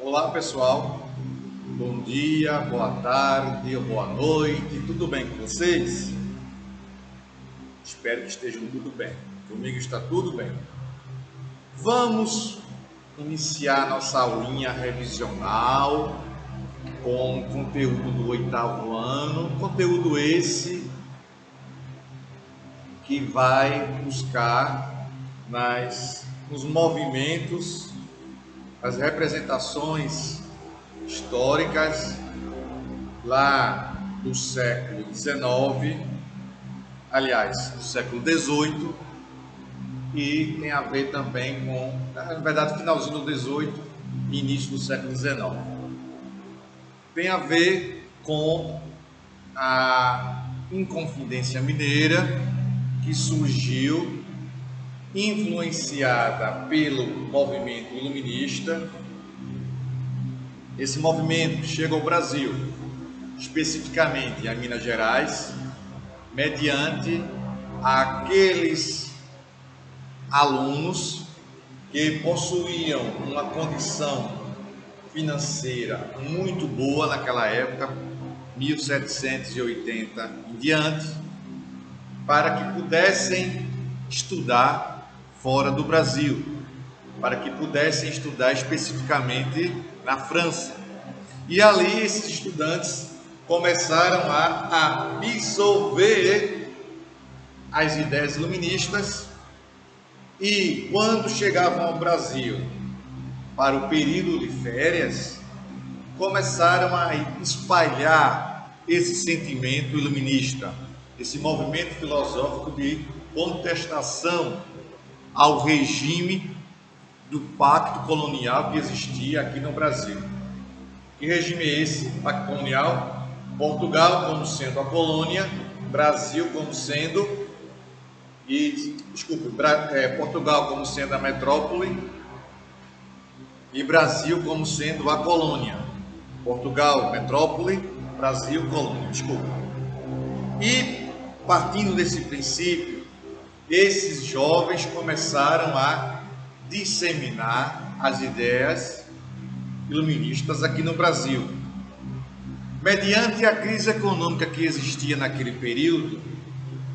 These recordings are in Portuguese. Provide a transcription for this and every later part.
Olá pessoal, bom dia, boa tarde ou boa noite, tudo bem com vocês? Espero que estejam tudo bem. Comigo está tudo bem. Vamos iniciar nossa aulinha revisional com conteúdo do oitavo ano, conteúdo esse que vai buscar nos movimentos, as representações históricas lá do século XIX, aliás, do século XVIII, e tem a ver também com, na verdade, finalzinho do XVIII e início do século XIX. Tem a ver com a Inconfidência Mineira, que surgiu influenciada pelo movimento iluminista. Esse movimento chega ao Brasil, especificamente a Minas Gerais, mediante aqueles alunos que possuíam uma condição financeira muito boa naquela época, 1780 em diante, para que pudessem estudar fora do Brasil, para que pudessem estudar especificamente na França. E ali esses estudantes começaram a absorver as ideias iluministas, e quando chegavam ao Brasil para o período de férias, começaram a espalhar esse sentimento iluminista, esse movimento filosófico de contestação ao regime do pacto colonial que existia aqui no Brasil. Que regime é esse, pacto colonial? Portugal como sendo a colônia, Brasil como sendo, Portugal como sendo a metrópole e Brasil como sendo a colônia. Portugal, metrópole, Brasil, colônia, E partindo desse princípio, esses jovens começaram a disseminar as ideias iluministas aqui no Brasil. Mediante a crise econômica que existia naquele período,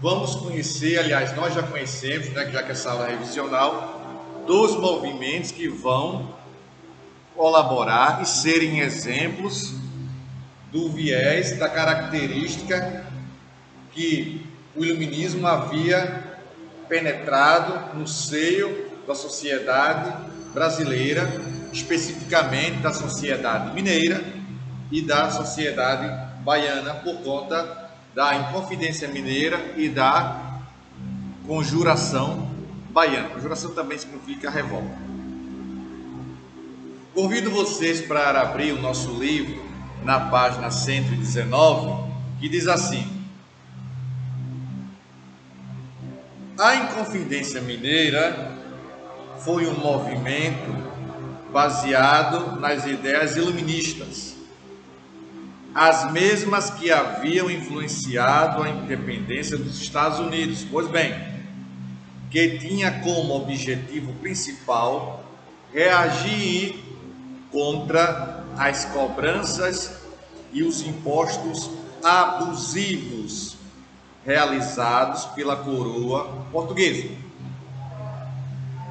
vamos conhecer, aliás, nós já conhecemos, né, já que essa aula é revisional, dos movimentos que vão colaborar e serem exemplos do viés, da característica que o iluminismo havia penetrado no seio da sociedade brasileira, especificamente da sociedade mineira e da sociedade baiana, por conta da Inconfidência Mineira e da Conjuração Baiana. Conjuração também significa revolta. Convido vocês para abrir o nosso livro na página 119, que diz assim: a Inconfidência Mineira foi um movimento baseado nas ideias iluministas, as mesmas que haviam influenciado a independência dos Estados Unidos, pois bem, que tinha como objetivo principal reagir contra as cobranças e os impostos abusivos realizados pela coroa portuguesa.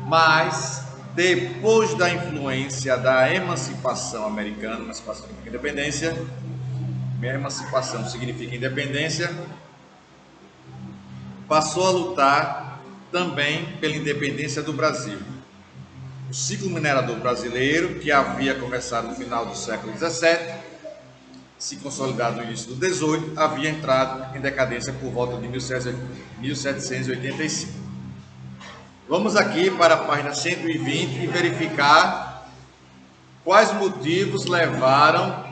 Mas depois da influência da emancipação americana, emancipação significa independência, emancipação significa independência, passou a lutar também pela independência do Brasil. O ciclo minerador brasileiro, que havia começado no final do século XVII, se consolidado no início do XVIII, havia entrado em decadência por volta de 1785. Vamos aqui para a página 120 e verificar quais motivos levaram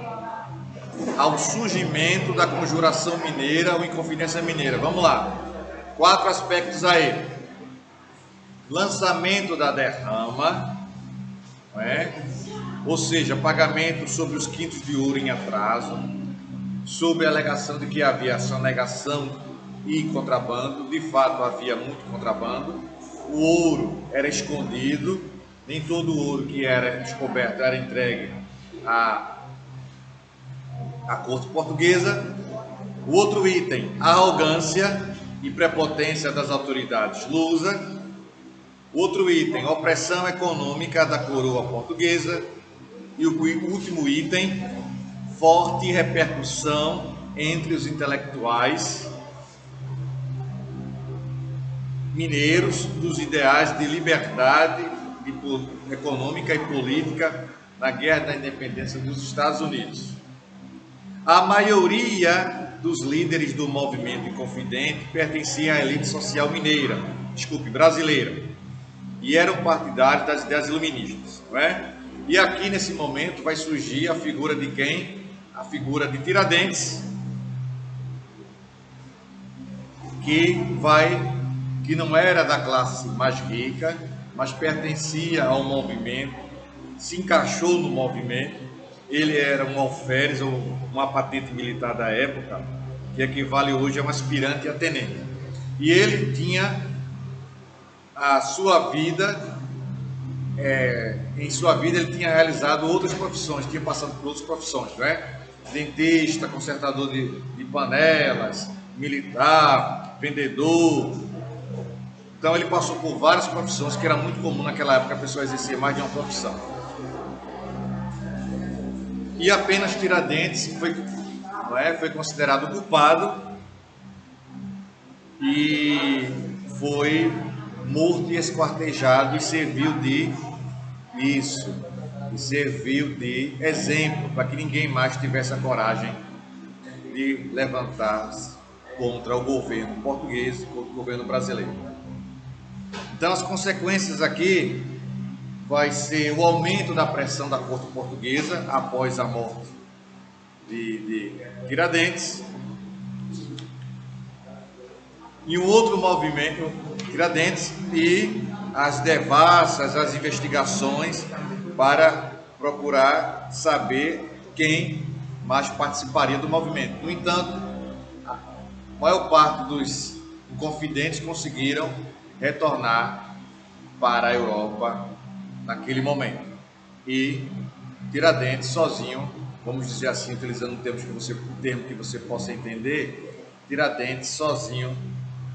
ao surgimento da Conjuração Mineira ou Inconfidência Mineira. Vamos lá. 4 aspectos aí. Lançamento da derrama, não é? Ou seja, pagamento sobre os quintos de ouro em atraso, sob a alegação de que havia sonegação e contrabando. De fato, havia muito contrabando. O ouro era escondido, nem todo o ouro que era descoberto era entregue a corte portuguesa. O outro item, a arrogância e prepotência das autoridades lusas. O outro item, opressão econômica da coroa portuguesa. E o último item, forte repercussão entre os intelectuais mineiros dos ideais de liberdade econômica e política na Guerra da Independência dos Estados Unidos. A maioria dos líderes do movimento Inconfidente pertencia à elite social brasileira, e eram partidários das ideias iluministas, não é? E aqui nesse momento vai surgir a figura de quem? A figura de Tiradentes, que não era da classe mais rica, mas pertencia ao movimento, se encaixou no movimento. Ele era um alferes, ou uma patente militar da época, que equivale hoje a um aspirante a tenente. E ele tinha a sua vida, em sua vida ele tinha realizado outras profissões, tinha passado por outras profissões, não é? Dentista, consertador de panelas, militar, vendedor. Então ele passou por várias profissões, que era muito comum naquela época a pessoa exercer mais de uma profissão. E apenas Tiradentes foi considerado culpado e foi morto e esquartejado, e serviu de exemplo para que ninguém mais tivesse a coragem de levantar-se contra o governo português, contra o governo brasileiro. Então as consequências aqui vai ser o aumento da pressão da corte portuguesa após a morte de Tiradentes, e um outro movimento, Tiradentes, e as devassas, as investigações para procurar saber quem mais participaria do movimento. No entanto, a maior parte dos inconfidentes conseguiram retornar para a Europa naquele momento. E Tiradentes sozinho, vamos dizer assim, utilizando um termo que você possa entender, Tiradentes sozinho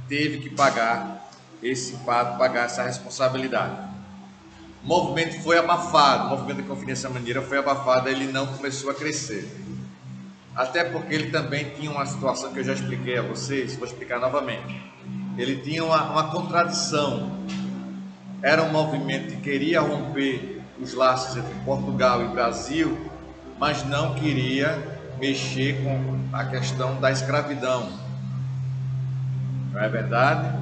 teve que pagar essa responsabilidade. O movimento foi abafado, o movimento da Inconfidência Mineira foi abafado, ele não começou a crescer. Até porque ele também tinha uma situação que eu já expliquei a vocês, vou explicar novamente. Ele tinha uma contradição. Era um movimento que queria romper os laços entre Portugal e Brasil, mas não queria mexer com a questão da escravidão. Não é verdade?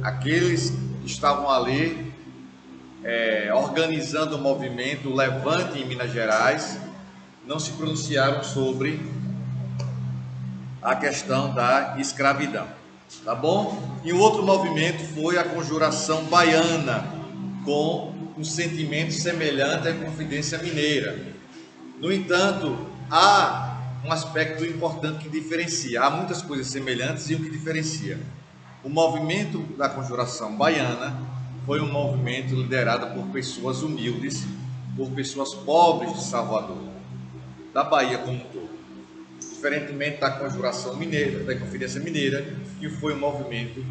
Aqueles que estavam ali organizando o movimento, o Levante em Minas Gerais, não se pronunciaram sobre a questão da escravidão. Tá bom? E o outro movimento foi a Conjuração Baiana, com um sentimento semelhante à Inconfidência Mineira. No entanto, há um aspecto importante que diferencia. Há muitas coisas semelhantes e o que diferencia. O movimento da Conjuração Baiana foi um movimento liderado por pessoas humildes, por pessoas pobres de Salvador, da Bahia como um todo. Diferentemente da Conjuração Mineira, da Inconfidência Mineira, que foi um movimento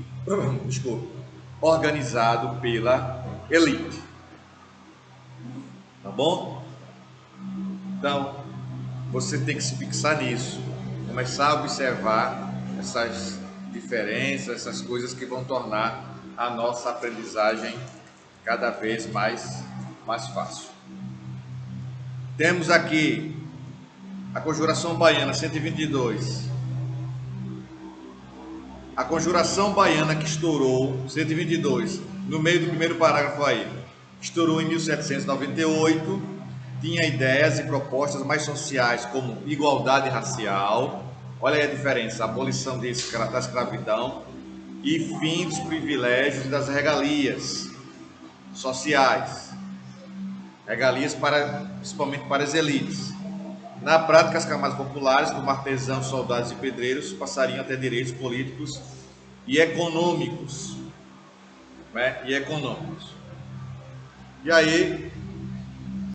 organizado pela elite. Tá bom? Então, você tem que se fixar nisso, começar a observar essas diferenças, essas coisas que vão tornar a nossa aprendizagem cada vez mais fácil. Temos aqui a Conjuração Baiana 122. A Conjuração Baiana que estourou, 122, no meio do primeiro parágrafo aí, estourou em 1798, tinha ideias e propostas mais sociais como igualdade racial, olha aí a diferença, abolição da escravidão e fim dos privilégios e das regalias sociais, regalias principalmente para as elites. Na prática, as camadas populares, como artesãos, soldados e pedreiros, passariam a ter direitos políticos e econômicos. E aí,